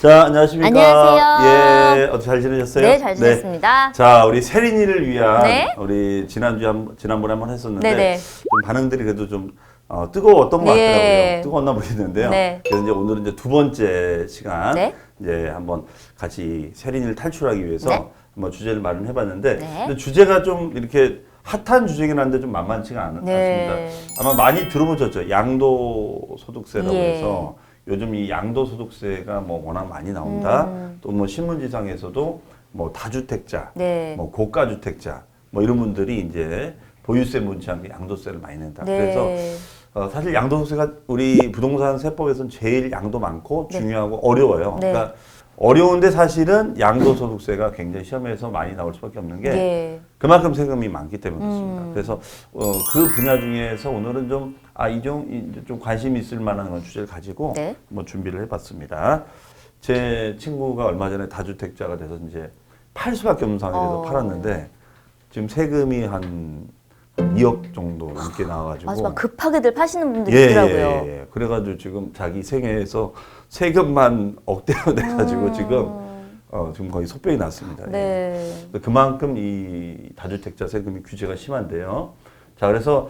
자, 안녕하십니까. 안녕하세요. 예, 어떻게 잘 지내셨어요? 네, 잘 지냈습니다. 네. 자, 우리 세린이를 위한 네. 우리 지난번에 한번 했었는데 네네. 좀 반응들이 그래도 좀 뜨거웠던 것 네. 같더라고요. 뜨거웠나 모르겠는데요. 네. 그래서 이제 오늘은 이제 두 번째 시간 네. 이제 한번 같이 세린이를 탈출하기 위해서 네. 한번 주제를 마련해봤는데 네. 근데 주제가 좀 이렇게 핫한 주제긴 한데 좀 만만치가 네. 않습니다. 아마 많이 들어보셨죠? 양도소득세라고 예. 해서 요즘 이 양도소득세가 뭐 워낙 많이 나온다. 또 뭐 신문지상에서도 뭐 다주택자, 네. 뭐 고가주택자, 뭐 이런 분들이 이제 보유세 문치 않게 양도세를 많이 낸다. 네. 그래서 사실 양도소득세가 우리 부동산 세법에서는 제일 양도 많고 네. 중요하고 어려워요. 네. 그러니까 어려운데 사실은 양도소득세가 굉장히 시험에서 많이 나올 수밖에 없는 게 네. 그만큼 세금이 많기 때문에 그렇습니다. 그래서 그 분야 중에서 오늘은 좀 좀 관심 있을 만한 그런 주제를 가지고 네. 한번 준비를 해봤습니다. 제 친구가 얼마 전에 다주택자가 돼서 이제 팔 수밖에 없는 상황에서 팔았는데 지금 세금이 한 2억 정도 넘게 나와가지고 맞아, 막 급하게들 파시는 분들이 있더라고요. 예. 그래가지고 지금 자기 생애에서 세금만 억대로 내가지고 지금 거의 속병이 났습니다. 네. 예. 그만큼 이 다주택자 세금이 규제가 심한데요. 자, 그래서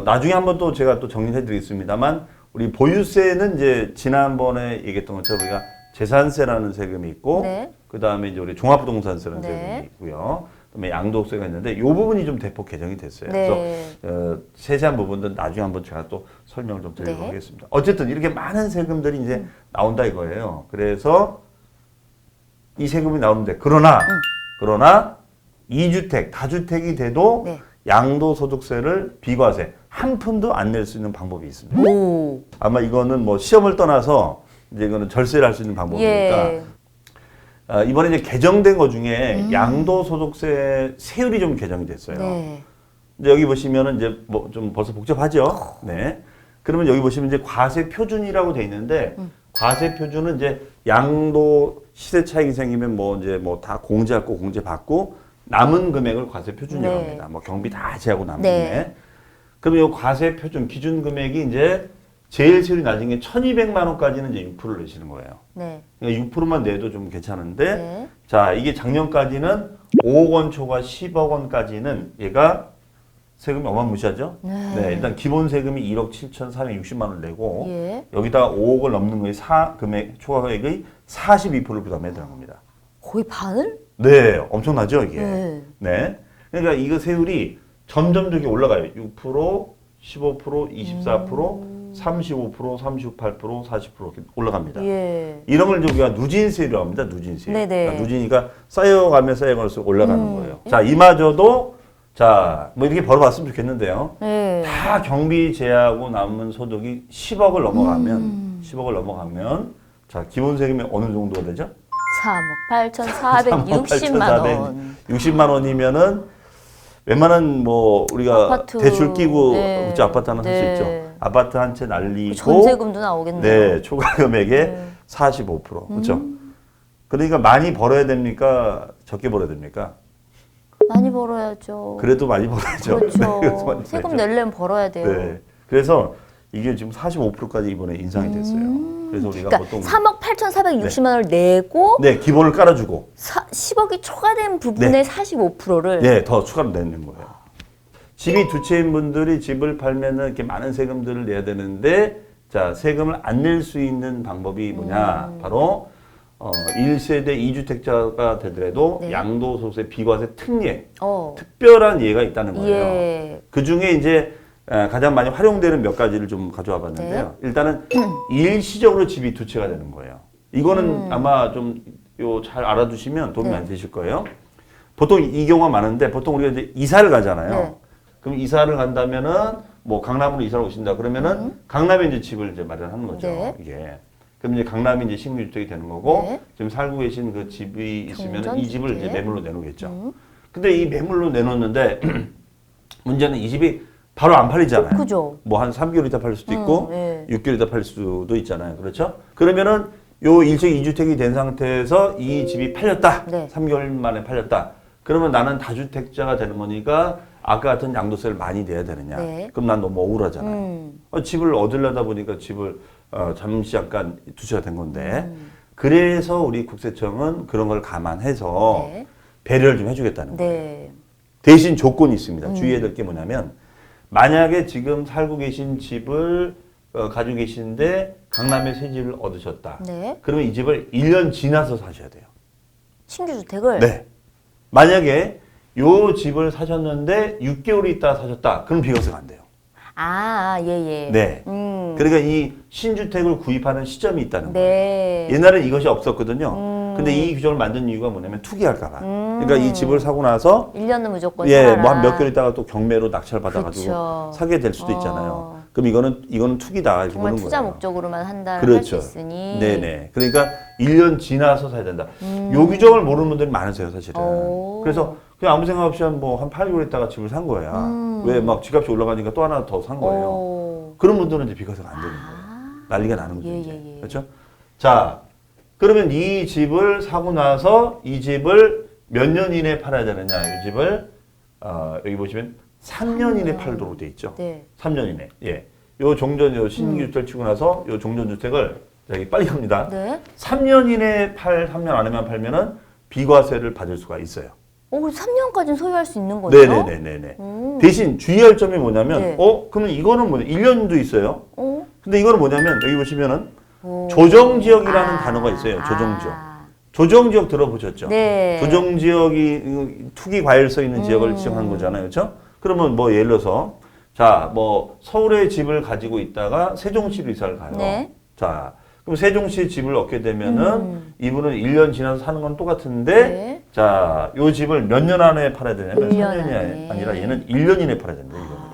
나중에 한번 또 제가 또 정리해드리겠습니다만 우리 보유세는 이제 지난번에 얘기했던 것처럼 우리가 재산세라는 세금이 있고 네. 그 다음에 이제 우리 종합부동산세라는 네. 세금이 있고요. 그다음에 양도세가 있는데 이 부분이 좀 대폭 개정이 됐어요. 네. 그래서 세세한 부분들은 나중에 한번 제가 또 설명을 좀 드리도록 네. 하겠습니다. 어쨌든 이렇게 많은 세금들이 이제 나온다 이거예요. 그래서 이 세금이 나오는데 그러나 2주택, 다주택이 돼도 네. 양도소득세를 비과세 한 푼도 안 낼 수 있는 방법이 있습니다. 오. 아마 이거는 뭐 시험을 떠나서 이제 이거는 절세를 할 수 있는 방법이니까 예. 이번에 이제 개정된 것 중에 양도소득세 세율이 좀 개정이 됐어요. 네. 근데 여기 보시면은 이제 뭐 좀 벌써 복잡하죠. 네. 그러면 여기 보시면 이제 과세 표준이라고 돼 있는데 과세 표준은 이제 양도 시세 차익이 생기면 뭐 이제 뭐 다 공제할 거 공제 받고 남은 금액을 과세 표준이라고 네. 합니다. 뭐 경비 다 제하고 남은 네. 금액. 그러면 이 과세 표준 기준 금액이 이제 제일 세율이 낮은 게 1,200만 원까지는 이제 6%를 내시는 거예요. 네. 그러니까 6%만 내도 좀 괜찮은데 네. 자, 이게 작년까지는 5억 원 초과 10억 원까지는 얘가 세금이 어마무시하죠? 네. 일단 기본 세금이 1억 7,460만 원을 내고 예. 여기다가 5억을 넘는 거에 초과 금액의 42%를 부담해야 되는 겁니다. 거의 반을? 네, 엄청나죠, 이게. 네. 네. 그러니까 이거 세율이 점점 저기 올라가요. 6%, 15%, 24%, 35%, 38%, 40% 이렇게 올라갑니다. 예. 이런 걸 이제 우리가 누진세율이라고 합니다. 누진세. 네네. 그러니까 누진이가 쌓여가면 쌓여갈수록 올라가는 거예요. 자, 이마저도 자, 뭐 이렇게 벌어봤으면 좋겠는데요. 네. 다 경비 제하고 남은 소득이 10억을 넘어가면 10억을 넘어가면 자, 기본 세금이 어느 정도가 되죠? 3억 8,460만 원. 60만 원이면은 웬만한 뭐 우리가 아파트. 대출 끼고 네. 그치, 아파트 하나 살 수 네. 있죠. 아파트 한 채 날리고 전세금도 나오겠네요. 네, 초과 금액의 네. 45%. 그렇죠? 그러니까 많이 벌어야 됩니까? 적게 벌어야 됩니까? 많이 벌어야죠. 그래도 많이 벌어야죠. 그렇죠. 네, 그래서 많이 세금 벌어야죠. 내려면 벌어야 돼요. 네. 그래서 이게 지금 45%까지 이번에 인상이 됐어요. 그래서 우리가 그러니까 보통 3억 8,460만 원을 내고 네, 기본을 깔아주고 10억이 초과된 부분의 네. 45%를 네, 더 추가로 내는 거예요. 집이 두 채인 분들이 집을 팔면은 이렇게 많은 세금들을 내야 되는데 자, 세금을 안 낼 수 있는 방법이 뭐냐? 바로 1세대 2주택자가 되더라도 네. 양도소득세 비과세 특례, 어. 특별한 예가 있다는 거예요. 예. 그 중에 이제 가장 많이 활용되는 몇 가지를 좀 가져와 봤는데요. 일단은 일시적으로 집이 두 채가 되는 거예요. 이거는 아마 좀 잘 알아두시면 도움이 네. 많이 되실 거예요. 보통 이 경우가 많은데 보통 우리가 이제 이사를 가잖아요. 네. 그럼 이사를 간다면은 뭐 강남으로 이사를 오신다 그러면은 강남에 이제 집을 이제 마련하는 거죠. 네. 이게. 그럼 이제 강남이 이제 신규주택이 되는 거고 네. 지금 살고 계신 그 집이 있으면 이 집을 이제 경전주택. 매물로 내놓겠죠. 근데 이 매물로 내놓는데 문제는 이 집이 바로 안 팔리잖아요. 그죠. 뭐 한 3개월 있다 팔릴 수도 있고 네. 6개월 있다 팔릴 수도 있잖아요. 그렇죠? 그러면은 요 일찍 2주택이 된 상태에서 이 집이 팔렸다. 네. 3개월 만에 팔렸다. 그러면 나는 다주택자가 되는 거니까 아까 같은 양도세를 많이 내야 되느냐. 네. 그럼 난 너무 억울하잖아요. 집을 얻으려다 보니까 집을 잠시 약간 두시가 된 건데 그래서 우리 국세청은 그런 걸 감안해서 네. 배려를 좀 해주겠다는 거예요. 네. 대신 조건이 있습니다. 주의해야 될 게 뭐냐면 만약에 지금 살고 계신 집을 가지고 계신데 강남에 새 집을 얻으셨다. 네. 그러면 이 집을 1년 지나서 사셔야 돼요. 신규 주택을 네. 만약에 요 집을 사셨는데 6개월 있다가 사셨다. 그럼 비과세가 안 돼요. 예. 네. 그러니까 이 신주택을 구입하는 시점이 있다는 거예요. 네. 옛날엔 이것이 없었거든요. 근데 이 규정을 만든 이유가 뭐냐면 투기할까봐. 그러니까 이 집을 사고 나서 1년은 무조건 예, 살아라. 뭐 한 몇 개월 있다가 또 경매로 낙찰 받아가지고 그쵸. 사게 될 수도 있잖아요. 그럼 이거는 투기다 이렇게 정말 보는 투자 거예요. 목적으로만 한다 그렇죠. 할 수 있으니. 네네. 그러니까 1년 지나서 사야 된다. 요 규정을 모르는 분들이 많으세요, 사실은. 오. 그래서 그냥 아무 생각 없이 한 8개월 있다가 집을 산 거야. 왜 막 집값이 올라가니까 또 하나 더 산 거예요. 오. 그런 분들은 이제 비과세가 안 되는 거예요. 난리가 나는 거죠. 예, 이제. 예, 예. 그렇죠? 자, 그러면 이 집을 사고 나서 이 집을 몇 년 이내에 팔아야 되느냐? 이 집을 여기 보시면 3년 이내에 팔도록 돼 있죠. 네. 3년 이내. 예. 요 신규주택 치고 나서 요 종전주택을 여기 빨리 갑니다. 네. 3년 이내에 3년 안에만 팔면은 비과세를 받을 수가 있어요. 오, 3년까지는 소유할 수 있는 거죠? 네네네네. 대신 주의할 점이 뭐냐면, 네. 그러면 이거는 뭐냐? 1년도 있어요. 오. 근데 이거는 뭐냐면, 여기 보시면은, 오. 조정지역이라는 단어가 있어요. 조정지역. 조정지역 들어보셨죠? 네. 조정지역이 투기 과일 써 있는 지역을 지정하는 거잖아요. 그렇죠? 그러면 뭐 예를 들어서, 자, 뭐 서울에 집을 가지고 있다가 세종시로 이사를 가요. 네. 자, 그럼 세종시에 집을 얻게 되면은 이분은 1년 지나서 사는 건 똑같은데, 네. 자, 요 집을 몇 년 안에 팔아야 되냐면 1년 3년이 안에. 아니라 얘는 1년 이내에 팔아야 된다, 이거는.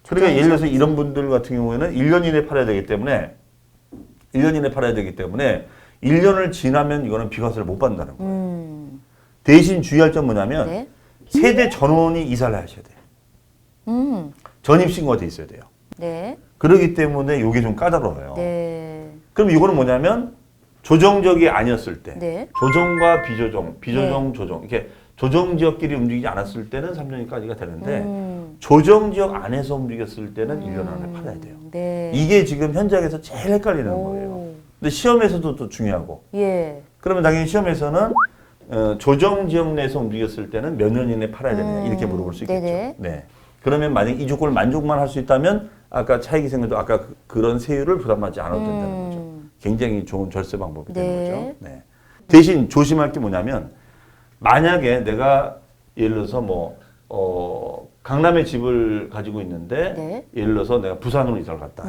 그러니까 예를 들어서 이런 분들 같은 경우에는 1년 이내에 팔아야 되기 때문에 1년 이내에 팔아야 되기 때문에 1년을 지나면 이거는 비과세를 못 받는다는 거예요. 대신 주의할 점 뭐냐면 네. 세대 전원이 이사를 하셔야 돼요. 전입신고가 돼 있어야 돼요. 네. 그렇기 때문에 이게 좀 까다로워요. 네. 그럼 이거는 뭐냐면 조정지역이 아니었을 때 네. 조정과 비조정, 조정 이렇게 조정지역끼리 움직이지 않았을 때는 3년까지가 되는데 조정지역 안에서 움직였을 때는 1년 안에 팔아야 돼요. 네. 이게 지금 현장에서 제일 헷갈리는 오. 거예요. 근데 시험에서도 또 중요하고 예. 그러면 당연히 시험에서는 조정지역 내에서 움직였을 때는 몇 년 이내에 팔아야 되느냐 이렇게 물어볼 수 있겠죠. 네네. 네. 그러면 만약 이 조건을 만족만 할 수 있다면 아까 차익이 생겨도 아까 그런 세율을 부담하지 않아도 된다는 거죠. 굉장히 좋은 절세 방법이 되는 네. 거죠. 네. 대신 조심할 게 뭐냐면 만약에 내가 예를 들어서 강남에 집을 가지고 있는데 네. 예를 들어서 내가 부산으로 이사를 갔다.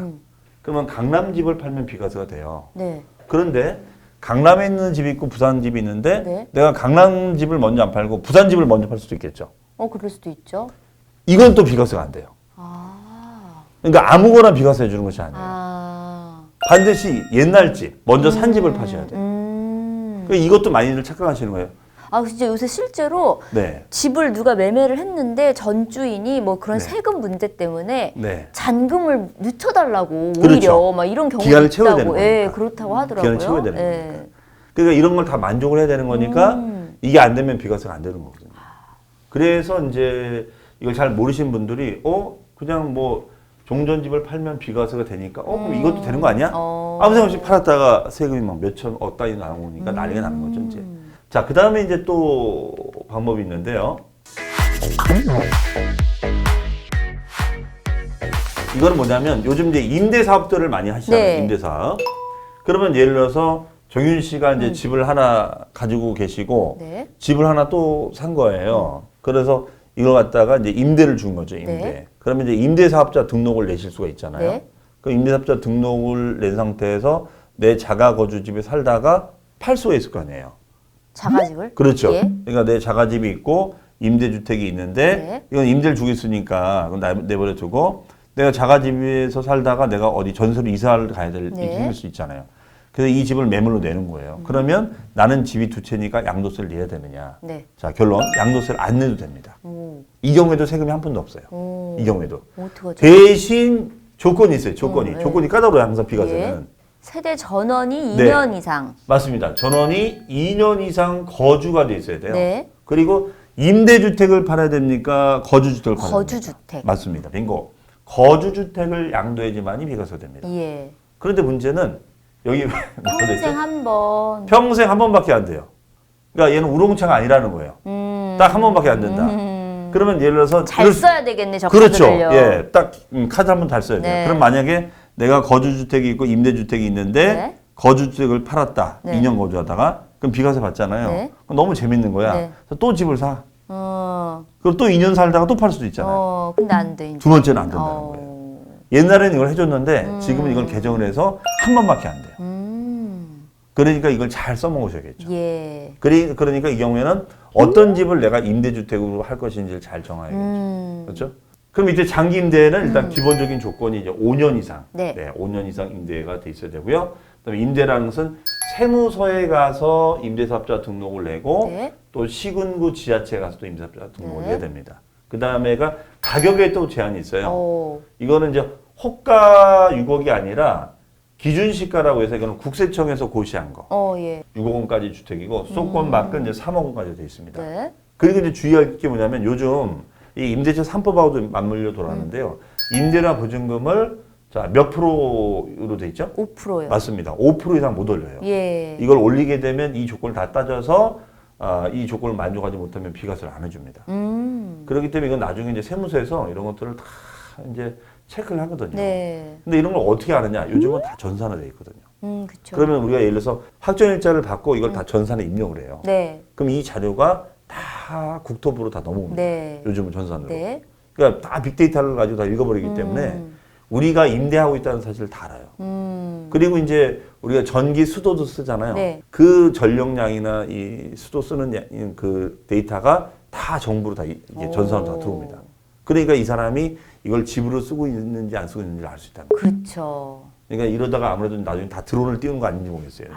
그러면 강남 집을 팔면 비과세가 돼요. 네. 그런데 강남에 있는 집이 있고 부산 집이 있는데 네. 내가 강남 집을 먼저 안 팔고 부산 집을 먼저 팔 수도 있겠죠. 그럴 수도 있죠. 이건 또 비과세가 안 돼요. 아. 그러니까 아무거나 비과세 해주는 것이 아니에요. 아. 반드시 옛날 집, 먼저 산 집을 파셔야 돼요. 그러니까 이것도 많이들 착각하시는 거예요. 진짜 요새 실제로 네. 집을 누가 매매를 했는데 전주인이 뭐 그런 네. 세금 문제 때문에 네. 잔금을 늦춰달라고 오히려 그렇죠. 막 이런 경우가 기한을 채워야 되는 있다고. 예, 거니까. 그렇다고 하더라고요. 기한을 채워야 되는 예. 거니까. 그러니까 이런 걸 다 만족을 해야 되는 거니까 이게 안 되면 비과세가 안 되는 거거든요. 그래서 이제 이걸 잘 모르신 분들이 그냥 뭐 종전집을 팔면 비과세가 되니까 그럼 이것도 되는 거 아니야? 아무 생각 없이 팔았다가 세금이 막 몇천 억 단위 나오니까 난리가 나는 거죠, 이제. 자, 그 다음에 이제 또 방법이 있는데요. 이거는 뭐냐면 요즘 이제 임대 사업들을 많이 하시잖아요. 네. 임대 사업. 그러면 예를 들어서 정윤 씨가 이제 집을 하나 가지고 계시고 네. 집을 하나 또 산 거예요. 그래서 이걸 갖다가 이제 임대를 준 거죠, 임대. 네. 그러면 이제 임대사업자 등록을 내실 수가 있잖아요. 네. 그 임대사업자 등록을 낸 상태에서 내 자가 거주집에 살다가 팔 수가 있을 거 아니에요. 자가집을? 그렇죠. 예. 그러니까 내 자가집이 있고 임대주택이 있는데 네. 이건 임대를 주고 있으니까 그건 내버려 두고 내가 자가집에서 살다가 내가 어디 전세로 이사를 가야 될 네. 일이 생길 수 있잖아요. 그래서 이 집을 매물로 내는 거예요. 그러면 나는 집이 두 채니까 양도세를 내야 되느냐. 네. 자, 결론 양도세를 안 내도 됩니다. 오. 이 경우에도 세금이 한 푼도 없어요. 오. 이 경우에도. 어떡하죠? 대신 조건이 있어요. 조건이. 네. 조건이 까다로워요. 항상 비과세는. 예. 세대 전원이 네. 2년 이상. 맞습니다. 전원이 2년 이상 거주가 돼 있어야 돼요. 네. 그리고 임대주택을 팔아야 됩니까? 거주주택을 팔아야 됩니까? 거주주택. 맞습니다. 빙고. 거주주택을 양도해야지만이 비과세가 됩니다. 예. 그런데 문제는 여기 평생 한 번. 평생 한 번밖에 안 돼요. 그러니까 얘는 우롱차가 아니라는 거예요. 딱 한 번밖에 안 된다. 그러면 예를 들어서 잘 써야 되겠네, 저 그렇죠. 카드를요. 예, 딱 카드 한 번 잘 써야 돼요. 네. 그럼 만약에 내가 거주주택이 있고 임대주택이 있는데 네. 거주주택을 팔았다. 네. 2년 거주하다가 그럼 비과세 받잖아요. 네. 그럼 너무 재밌는 거야. 네. 그래서 또 집을 사. 어, 그럼 또 2년 살다가 또 팔 수도 있잖아요. 근데 안 돼. 이제. 두 번째는 안 된다는 거예요. 옛날에는 이걸 해줬는데 지금은 이걸 개정을 해서 한 번밖에 안 돼요. 그러니까 이걸 잘 써먹으셔야겠죠. 예. 그러니까 이 경우에는 어떤 집을 내가 임대주택으로 할 것인지를 잘 정해야겠죠. 그렇죠? 그럼 이제 장기 임대는 일단 기본적인 조건이 이제 5년 이상. 네. 5년 이상 임대가 돼 있어야 되고요. 그다음에 임대라는 것은 세무서에 가서 임대사업자 등록을 내고 네. 또 시군구 지자체에 가서 또 임대사업자 등록을 네. 해야 됩니다. 그다음에가 가격에 또 제한이 있어요. 오. 이거는 이제 호가 6억이 아니라 기준 시가라고 해서 이거는 국세청에서 고시한 거. 예. 6억 원까지 주택이고 수도권 밖은 이제 3억 원까지 돼 있습니다. 네. 그리고 이제 주의할 게 뭐냐면 요즘 이 임대차 3법하고도 맞물려 돌아가는데요. 임대료나 보증금을 자, 몇 프로로 돼 있죠? 5%요. 맞습니다. 5% 이상 못 올려요. 예. 이걸 올리게 되면 이 조건을 다 따져서 이 조건을 만족하지 못하면 비과세를 안 해줍니다. 그렇기 때문에 이건 나중에 이제 세무서에서 이런 것들을 다 이제 체크를 하거든요. 네. 근데 이런 걸 어떻게 아느냐? 요즘은 다 전산화돼 있거든요. 그쵸. 그러면 우리가 예를 들어서 확정일자를 받고 이걸 다 전산에 입력을 해요. 네. 그럼 이 자료가 다 국토부로 다 넘어옵니다. 네. 요즘은 전산으로. 네. 그러니까 다 빅데이터를 가지고 다 읽어버리기 때문에 우리가 임대하고 있다는 사실을 다 알아요. 그리고 이제 우리가 전기 수도도 쓰잖아요. 네. 그 전력량이나 이 수도 쓰는 그 데이터가 다 정부로 다 이게 전산으로 다 들어옵니다. 그러니까 이 사람이 이걸 집으로 쓰고 있는지 안 쓰고 있는지를 알 수 있다는 거예요. 그렇죠. 그러니까 이러다가 아무래도 나중에 다 드론을 띄우는 거 아닌지 모르겠어요.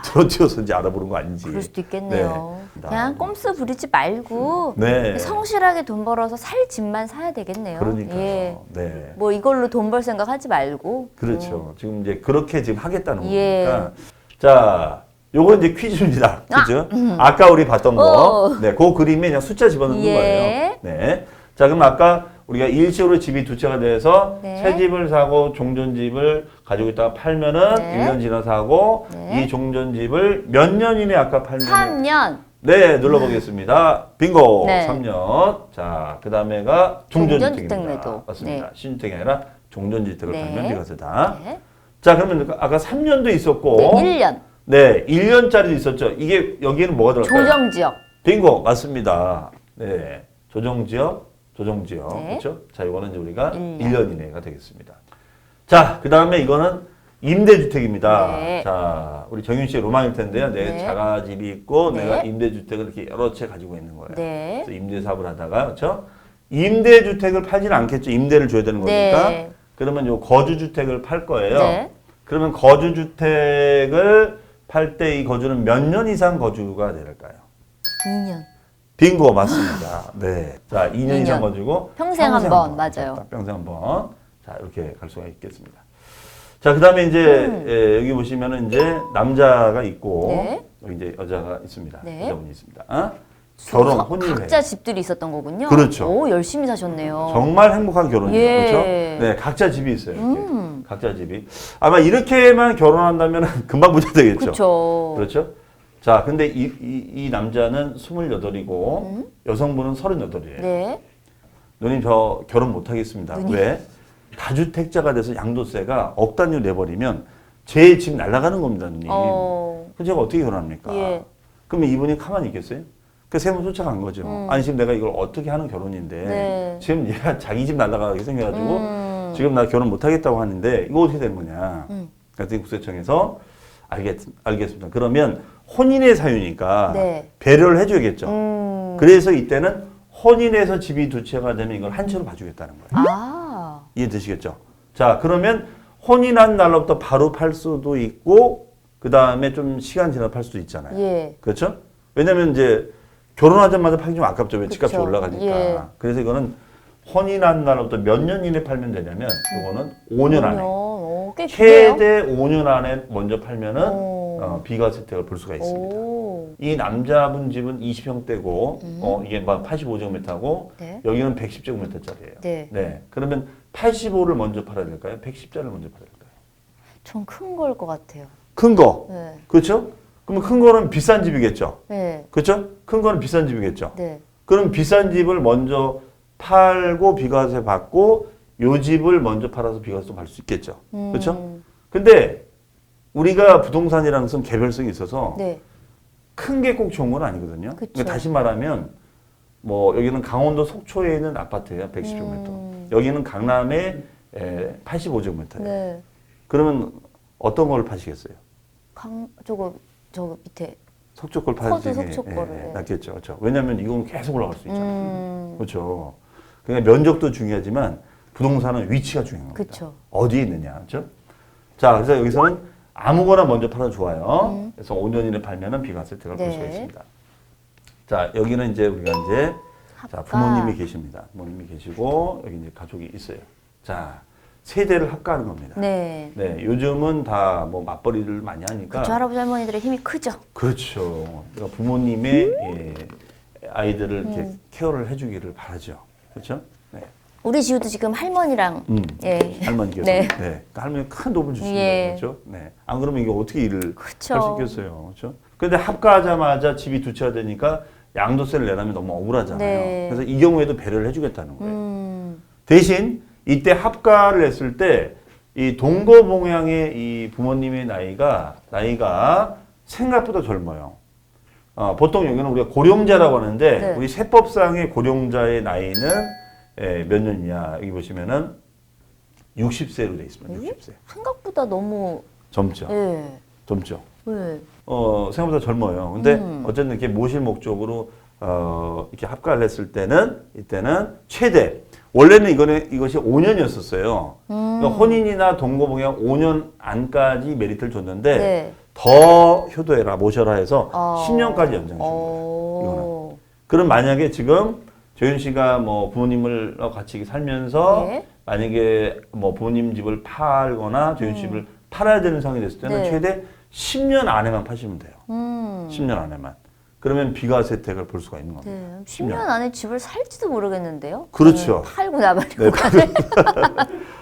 드론 띄워서 이제 알아보는 거 아닌지. 그럴 수도 있겠네요. 네. 그냥 꼼수 부리지 말고 네. 성실하게 돈 벌어서 살 집만 사야 되겠네요. 그러니까요. 예. 네. 뭐 이걸로 돈 벌 생각 하지 말고. 그렇죠. 지금 이제 그렇게 지금 하겠다는 예. 거니까. 자, 요거 이제 퀴즈입니다. 퀴즈. 아까 우리 봤던 거. 오. 네, 그 그림에 그냥 숫자 집어넣는 예. 거예요. 네. 자, 그럼 아까 우리가 일시적으로 집이 두 채가 돼서 네. 새 집을 사고 종전집을 가지고 있다가 팔면은 네. 1년 지나서 하고 네. 이 종전집을 몇 년 이내에 아까 팔면 3년. 네, 눌러보겠습니다. 빙고. 네. 3년. 자, 그 다음에가 종전주택입니다. 종전주택 매도. 맞습니다. 네. 신주택이 아니라 종전주택을 네. 팔면 비과세다. 네. 자, 그러면 아까 3년도 있었고. 네, 1년. 네, 1년짜리도 있었죠. 이게, 여기에는 뭐가 들어갈까요? 조정지역. 빙고. 맞습니다. 네. 조정지역. 네. 그렇죠? 자, 이거는 이제 우리가 1년. 1년 이내가 되겠습니다. 자, 그 다음에 이거는 임대주택입니다. 네. 자, 우리 정윤 씨의 로망일 텐데요. 내 네. 자가집이 있고 네. 내가 임대주택을 이렇게 여러 채 가지고 있는 거예요. 네. 그래서 임대사업을 하다가, 그렇죠? 임대주택을 팔지는 않겠죠. 임대를 줘야 되는 거니까. 네. 그러면 요 거주주택을 팔 거예요. 네. 그러면 거주주택을 팔 때 이 거주는 몇 년 이상 거주가 될까요? 2년. 빙고 맞습니다. 네. 자, 2년 이상 2년. 거주고 평생 한 번, 맞아요. 딱 평생 한 번. 자, 이렇게 갈 수가 있겠습니다. 자, 그다음에 이제 예, 여기 보시면은 이제 남자가 있고 네. 여기 이제 여자가 있습니다. 네. 여자분이 있습니다. 결혼, 혼인을 각자 해요. 집들이 있었던 거군요. 그렇죠. 오, 열심히 사셨네요. 정말 행복한 결혼이죠. 예. 그렇죠? 네, 각자 집이 있어요. 이렇게. 각자 집이. 아마 이렇게만 결혼한다면 금방 부자 되겠죠. 그렇죠. 그렇죠? 자, 근데 이 남자는 28이고 여성분은 38이에요. 네. 누님 저 결혼 못 하겠습니다. 왜? 다주택자가 돼서 양도세가 억 단위로 내버리면 제 집 날아가는 겁니다, 누님. 그럼 제가 어떻게 결혼합니까? 예. 그러면 이분이 가만히 있겠어요? 그 세무 쫓아간 거죠. 아니 지금 내가 이걸 어떻게 하는 결혼인데 네. 지금 얘가 자기 집 날아가게 생겨가지고 지금 나 결혼 못 하겠다고 하는데 이거 어떻게 되는 거냐? 그랬더니 국세청에서 알겠습니다. 그러면 혼인의 사유니까 네. 배려를 해줘야겠죠. 그래서 이때는 혼인해서 집이 두 채가 되면 이걸 한 채로 봐주겠다는 거예요. 아. 이해되시겠죠? 자, 그러면 혼인한 날로부터 바로 팔 수도 있고 그 다음에 좀 시간 지나서 팔 수도 있잖아요. 예. 그렇죠? 왜냐면 이제 결혼하자마자 팔기 좀 아깝죠. 왜 집값이 그쵸. 올라가니까. 예. 그래서 이거는 혼인한 날로부터 몇 년 이내 팔면 되냐면 이거는 5년 안에. 오, 꽤 기네요. 최대 5년 안에 먼저 팔면은 오. 비과세 혜택을 볼 수가 있습니다. 오. 이 남자분 집은 20평대고 이게 막 85제곱미터고 네. 여기는 110제곱미터짜리예요. 네. 그러면 85를 먼저 팔아야 될까요? 110짜리를 먼저 팔아야 될까요? 전 큰 걸 것 같아요. 큰 거. 네. 그렇죠? 그러면 큰 거는 비싼 집이겠죠. 네. 그렇죠? 큰 거는 비싼 집이겠죠. 네. 그럼 비싼 집을 먼저 팔고 비과세 받고 요 집을 먼저 팔아서 비과세 받을 수 있겠죠. 그렇죠? 근데 우리가 부동산이라는 것은 개별성이 있어서 네. 큰 게 꼭 좋은 건 아니거든요. 그쵸. 그러니까 다시 말하면 뭐 여기는 강원도 속초에 있는 아파트예요. 110제곱미터. 여기는 강남에 85제곱미터예요. 네. 그러면 어떤 걸 파시겠어요? 저거 밑에. 속초 걸 커드 파시는 게 속초 거를, 네. 낫겠죠. 그렇죠. 왜냐하면 이건 계속 올라갈 수 있잖아요. 그렇죠. 그러니까 면적도 중요하지만 부동산은 위치가 중요한 겁니다. 그쵸. 어디에 있느냐. 그렇죠? 자, 그래서 여기서는 아무거나 먼저 팔아도 좋아요. 그래서 5년 이내 팔면은 비과세 혜택을 볼 수가 네. 있습니다. 자, 여기는 이제 우리가 이제 자, 합가. 부모님이 계십니다. 부모님이 계시고 여기 이제 가족이 있어요. 자, 세대를 합가하는 겁니다. 네. 네, 요즘은 다 뭐 맞벌이를 많이 하니까 그쵸, 할아버지 할머니들의 힘이 크죠. 그렇죠. 그러니까 부모님의 아이들을 이렇게 케어를 해주기를 바라죠. 그렇죠? 네. 우리 지우도 지금 할머니랑 예. 할머니께서 네. 그러니까 할머니 큰 도움을 주시는 예. 거죠. 그렇죠? 네. 안 그러면 이게 어떻게 일을 그쵸. 할 수 있겠어요. 그렇죠? 근데 합가하자마자 집이 두 채가 되니까 양도세를 내라면 너무 억울하잖아요. 네. 그래서 이 경우에도 배려를 해주겠다는 거예요. 대신 이때 합가를 했을 때 이 동거봉양의 이 부모님의 나이가 생각보다 젊어요. 보통 여기는 우리가 고령자라고 하는데 네. 우리 세법상의 고령자의 나이는 몇 년이냐 여기 보시면은 60세로 돼 있습니다. 60세. 생각보다 너무 젊죠. 예. 젊죠. 네. 생각보다 젊어요. 근데 어쨌든 이렇게 모실 목적으로 이렇게 합가를 했을 때는 이때는 최대 원래는 이것이 5년이었었어요. 그러니까 혼인이나 동거봉양 5년 안까지 메리트를 줬는데 네. 더 효도해라 모셔라 해서 10년까지 연장해 준 거예요. 이거는. 그럼 만약에 지금 조윤 씨가 뭐 부모님을 같이 살면서 네. 만약에 뭐 부모님 집을 팔거나 조윤 씨 집을 팔아야 되는 상황이 됐을 때는 네. 최대 10년 안에만 파시면 돼요. 10년 안에만. 그러면 비과세 혜택을 볼 수가 있는 겁니다. 네. 10년 안에 집을 살지도 모르겠는데요. 그렇죠. 팔고 나버리고 네,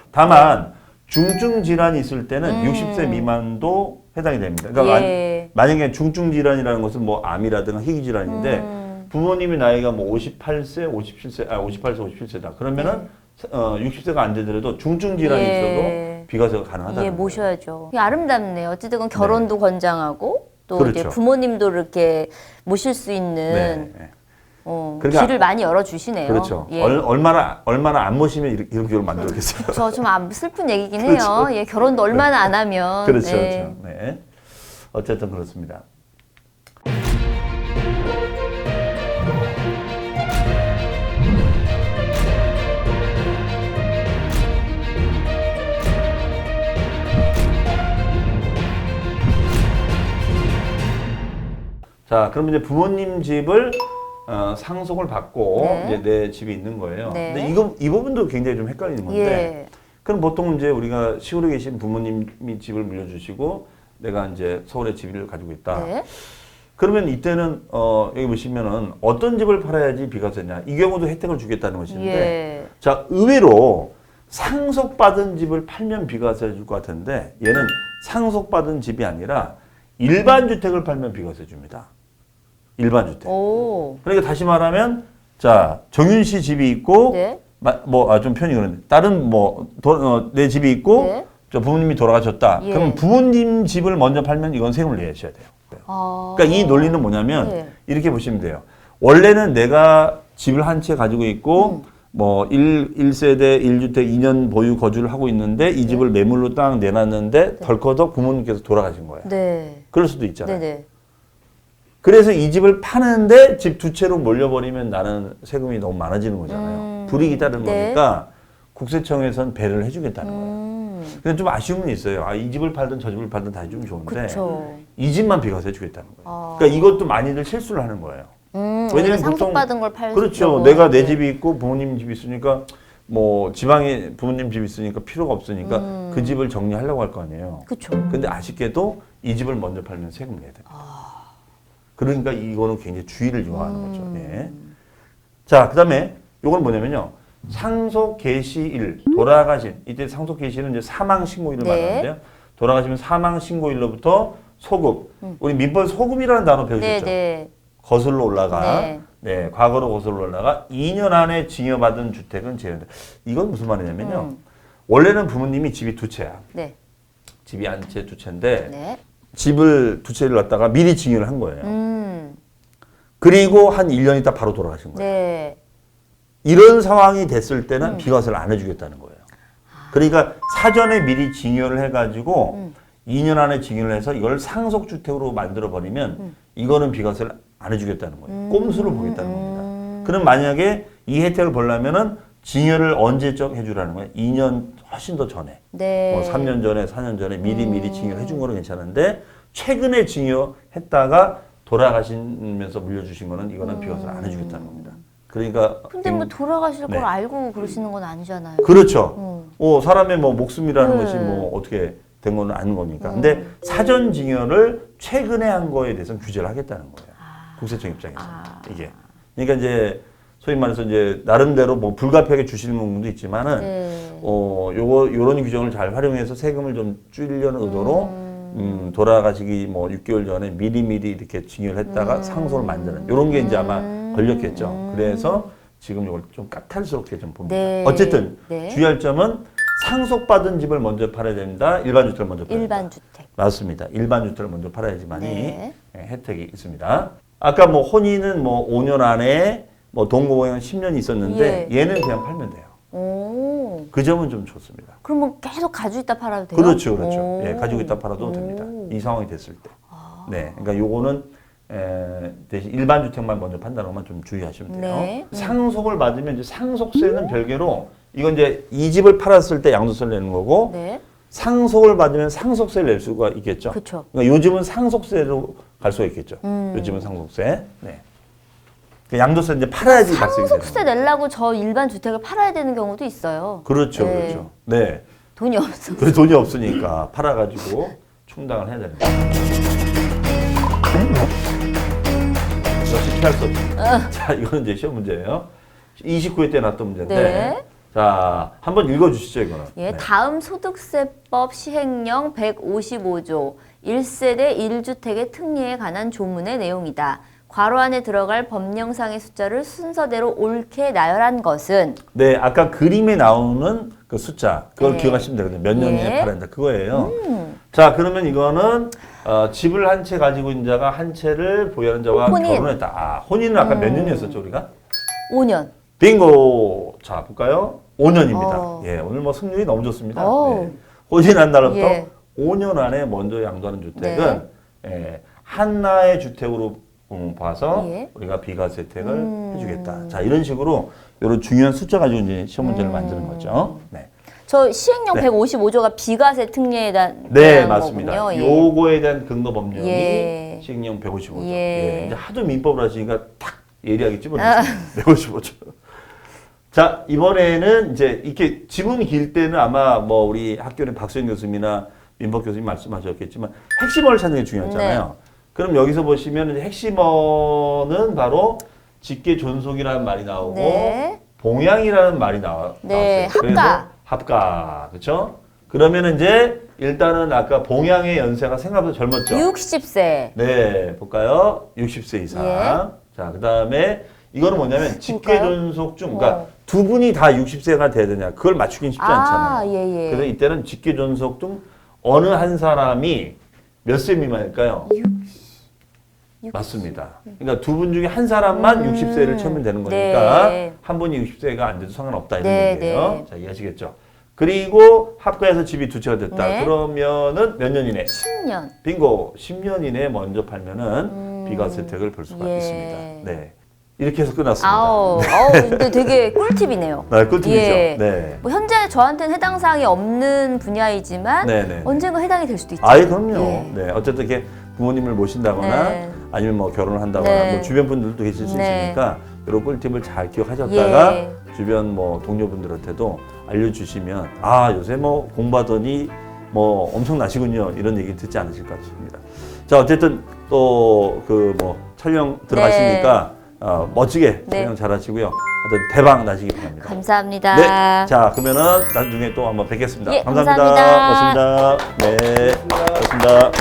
다만 중증 질환이 있을 때는 60세 미만도 해당이 됩니다. 그러니까 예. 만약에 중증 질환이라는 것은 뭐 암이라든가 희귀 질환인데 부모님의 나이가 뭐 58세, 57세다. 그러면은 60세가 안 되더라도 중증 질환이 예. 있어도 비과세가 가능하다는 예, 거예요. 모셔야죠. 이게 아름답네요. 어쨌든 결혼도 권장하고 또 그렇죠. 이제 부모님도 이렇게 모실 수 있는 네. 길을 많이 열어주시네요. 그렇죠. 예. 얼마나 안 모시면 이런 기회를 만들었겠어요. 좀 슬픈 얘기긴 그렇죠. 해요. 예, 결혼도 얼마나 안 하면. 그렇죠, 네. 그렇죠. 네. 어쨌든 그렇습니다. 자, 그러면 이제 부모님 집을 상속을 받고 네. 이제 내 집이 있는 거예요. 네. 근데 이 부분도 굉장히 좀 헷갈리는 건데. 예. 그럼 보통 이제 우리가 시골에 계신 부모님이 집을 물려주시고 내가 이제 서울에 집을 가지고 있다. 네. 그러면 이때는 여기 보시면은 어떤 집을 팔아야지 비과세냐 이 경우도 혜택을 주겠다는 것인데 예. 자 의외로 상속받은 집을 팔면 비과세 줄 것 같은데 얘는 상속받은 집이 아니라 일반 주택을 팔면 비과세 줍니다. 일반 주택. 오. 그러니까 다시 말하면 자 정윤 씨 집이 있고 네. 좀 표현이 그런데 다른 내 집이 있고 네. 저 부모님이 돌아가셨다. 예. 그럼 부모님 집을 먼저 팔면 이건 세금을 내셔야 돼요. 그러니까 이 논리는 뭐냐면 네. 이렇게 보시면 돼요. 원래는 내가 집을 한 채 가지고 있고 뭐 1세대 1주택 2년 보유 거주를 하고 있는데 이 집을 매물로 딱 내놨는데 덜커덕 부모님께서 돌아가신 거예요. 네. 그럴 수도 있잖아요. 네네. 그래서 이 집을 파는데 집 두 채로 몰려버리면 나는 세금이 너무 많아지는 거잖아요. 불이익이 따르는 네. 거니까 국세청에선 배를 해주겠다는 거예요. 근데 좀 아쉬움은 있어요. 이 집을 팔든 저 집을 팔든 다 해주면 좋은데 그쵸. 이 집만 비과세 해주겠다는 거예요. 그러니까 이것도 많이들 실수를 하는 거예요. 왜냐면 상속받은 걸 팔. 그렇죠. 내가 내 집이 있고 부모님 집이 있으니까 뭐 지방에 부모님 집이 있으니까 필요가 없으니까 그 집을 정리하려고 할 거 아니에요. 그렇죠. 근데 아쉽게도 이 집을 먼저 팔면 세금 내야 됩니다. 그러니까 이거는 굉장히 주의를 요하는 거죠. 예. 자, 그다음에 요건 뭐냐면요. 상속 개시일 돌아가신 이때 상속 개시는 이제 사망 신고일을 네. 말하는데요. 돌아가시면 사망 신고일로부터 소급. 우리 민법 소급이라는 단어 배우셨죠? 네. 거슬러 올라가. 네. 네, 과거로 거슬러 올라가 2년 안에 증여받은 주택은 제한다. 이건 무슨 말이냐면요. 원래는 부모님이 집이 두 채야. 네. 집이 한 채, 두 채인데 네. 집을 두 채를 갖다가 미리 증여를 한 거예요. 그리고 한 1년 있다 바로 돌아가신 거예요. 네. 이런 상황이 됐을 때는 비과세를 안 해주겠다는 거예요. 그러니까 사전에 미리 증여를 해가지고 2년 안에 증여를 해서 이걸 상속주택으로 만들어버리면 이거는 비과세를 안 해주겠다는 거예요. 꼼수를 보겠다는 겁니다. 그럼 만약에 이 혜택을 보려면은 증여를 언제적 해주라는 거예요? 2년 훨씬 더 전에. 네. 뭐 3년 전에, 4년 전에 미리 증여를 해준 거는 괜찮은데 최근에 증여했다가 돌아가시면서 물려주신 거는 이거는 비과세를 안 해주겠다는 겁니다. 그러니까 근데 뭐 돌아가실 네. 걸 알고 그러시는 건 아니잖아요. 그렇죠. 사람의 뭐 목숨이라는 네. 것이 뭐 어떻게 된 거는 아닌 거니까. 근데 사전 증여를 최근에 한 거에 대해서는 규제를 하겠다는 거예요. 국세청 입장에서 이게. 그러니까 이제 소위 말해서 이제 나름대로 뭐 불가피하게 주시는 부분도 있지만은 네. 요런 규정을 잘 활용해서 세금을 좀 줄이려는 의도로 돌아가시기 뭐 6개월 전에 미리미리 이렇게 증여를 했다가 상속을 만드는 요런 게 이제 아마 걸렸겠죠. 그래서 지금 이걸 좀 까탈스럽게 좀 봅니다. 네. 어쨌든 네. 주의할 점은 상속받은 집을 먼저 팔아야 됩니다. 일반 주택을 먼저 팔아야 됩니다. 일반 주택. 맞습니다. 일반 주택을 먼저 팔아야지만이 네. 혜택이 있습니다. 아까 뭐 혼인은 뭐 5년 안에 뭐 동거보행 10년이 있었는데 얘는 그냥 팔면 돼요. 오. 그 점은 좀 좋습니다. 그럼 뭐 계속 가지고 있다 팔아도 돼요? 그렇죠, 그렇죠. 오. 예, 가지고 있다 팔아도 됩니다. 이 상황이 됐을 때. 네, 그러니까 요거는 대신 일반 주택만 먼저 판다는 것만 좀 주의하시면 돼요. 네. 상속을 받으면 이제 상속세는 별개로 이건 이제 이 집을 팔았을 때 양도세를 내는 거고 네. 상속을 받으면 상속세를 낼 수가 있겠죠. 그렇죠. 그러니까 요즘은 상속세로 갈 수가 있겠죠. 요즘은 상속세. 네. 그 양도세 이제 팔아야지 발생이 되는 상속세 거예요. 내려고 저 일반 주택을 팔아야 되는 경우도 있어요. 그렇죠, 네. 그렇죠. 네. 돈이 없어. 그 돈이 없으니까 팔아가지고 충당을 해야 됩니다. 역시 피할 수 없습니다. 자, 이거는 이제 시험 문제예요. 29회 때 나왔던 문제인데. 네. 자, 한번 읽어주시죠, 이거는. 예, 네. 다음 소득세법 시행령 155조 1세대 1주택의 특례에 관한 조문의 내용이다. 괄호 안에 들어갈 법령상의 숫자를 순서대로 옳게 나열한 것은 네, 아까 그림에 나오는 그 숫자, 그걸 네. 기억하시면 되거든요. 몇 년 예. 이내에 팔아야 된다. 그거예요. 자, 그러면 이거는 집을 한 채 가지고 있는 자가 한 채를 보유하는 자와 혼인. 결혼했다. 아, 혼인은 아까 몇 년이었었죠, 우리가? 5년. 빙고! 자, 볼까요? 5년입니다. 어. 예, 오늘 뭐 승률이 너무 좋습니다. 오. 네. 혼인한 날부터 예. 5년 안에 먼저 양도하는 주택은 한나의 주택으로 봐서 예. 우리가 비과세 혜택을 해주겠다. 자, 이런 식으로 이런 중요한 숫자 가지고 이제 시험 문제를 만드는 거죠. 네. 저 시행령 네. 155조가 비과세 특례에 대한 네, 맞습니다. 거군요. 예. 요거에 대한 근거 법령이 예. 시행령 155조. 예. 예. 이제 하도 민법을 하시니까 탁 예리하게 집어넣었어요. 155조. 자, 이번에는 이제 이렇게 지문이 길 때는 아마 뭐 우리 학교의 박수영 교수님이나 민법 교수님 말씀하셨겠지만 핵심어를 찾는 게 중요하잖아요. 그럼 여기서 보시면 이제 핵심어는 바로 직계 존속이라는 말이 나오고 네. 봉양이라는 말이 나왔어요. 네, 합가. 그래서 합가. 그렇죠? 그러면 이제 일단은 아까 봉양의 연세가 생각보다 젊었죠. 60세. 네, 볼까요? 60세 이상. 예. 자, 그다음에 이거는 뭐냐면 직계 볼까요? 존속 중 그러니까 두 분이 다 60세가 돼야 되냐. 그걸 맞추긴 쉽지 않잖아요. 예, 예. 그래서 이때는 직계 존속 중 어느 한 사람이 몇 세 미만일까요? 맞습니다. 그러니까 두 분 중에 한 사람만 60세를 채우면 되는 거니까 네. 한 분이 60세가 안 돼도 상관없다 이런 네, 얘기예요. 네. 자, 이해하시겠죠? 그리고 합가해서 집이 두 채가 됐다. 네. 그러면은 몇 년 이내? 10년. 빙고 10년 이내에 먼저 팔면은 비과세 혜택을 볼 수가 예. 있습니다. 네. 이렇게 해서 끝났습니다. 아우, 근데 되게 꿀팁이네요. 네, 꿀팁이죠. 예. 네. 뭐 현재 저한테는 해당 사항이 없는 분야이지만 네, 네. 언젠가 해당이 될 수도 있죠. 아이 그럼요. 예. 네. 어쨌든 이렇게 부모님을 모신다거나 네. 아니면 뭐 결혼을 한다거나 네. 뭐 주변 분들도 계실 수 네. 있으니까 이런 꿀팁을 잘 기억하셨다가 예. 주변 뭐 동료분들한테도 알려주시면 아 요새 뭐 공부하더니 뭐 엄청 나시군요 이런 얘기 듣지 않으실까 싶습니다. 자 어쨌든 또 그 뭐 촬영 들어가시니까 멋지게 네. 촬영 잘하시고요. 하여튼 대박 나시기 바랍니다. 감사합니다. 네. 자, 그러면은 나중에 또 한번 뵙겠습니다. 예, 감사합니다. 감사합니다. 고맙습니다. 네. 고맙습니다.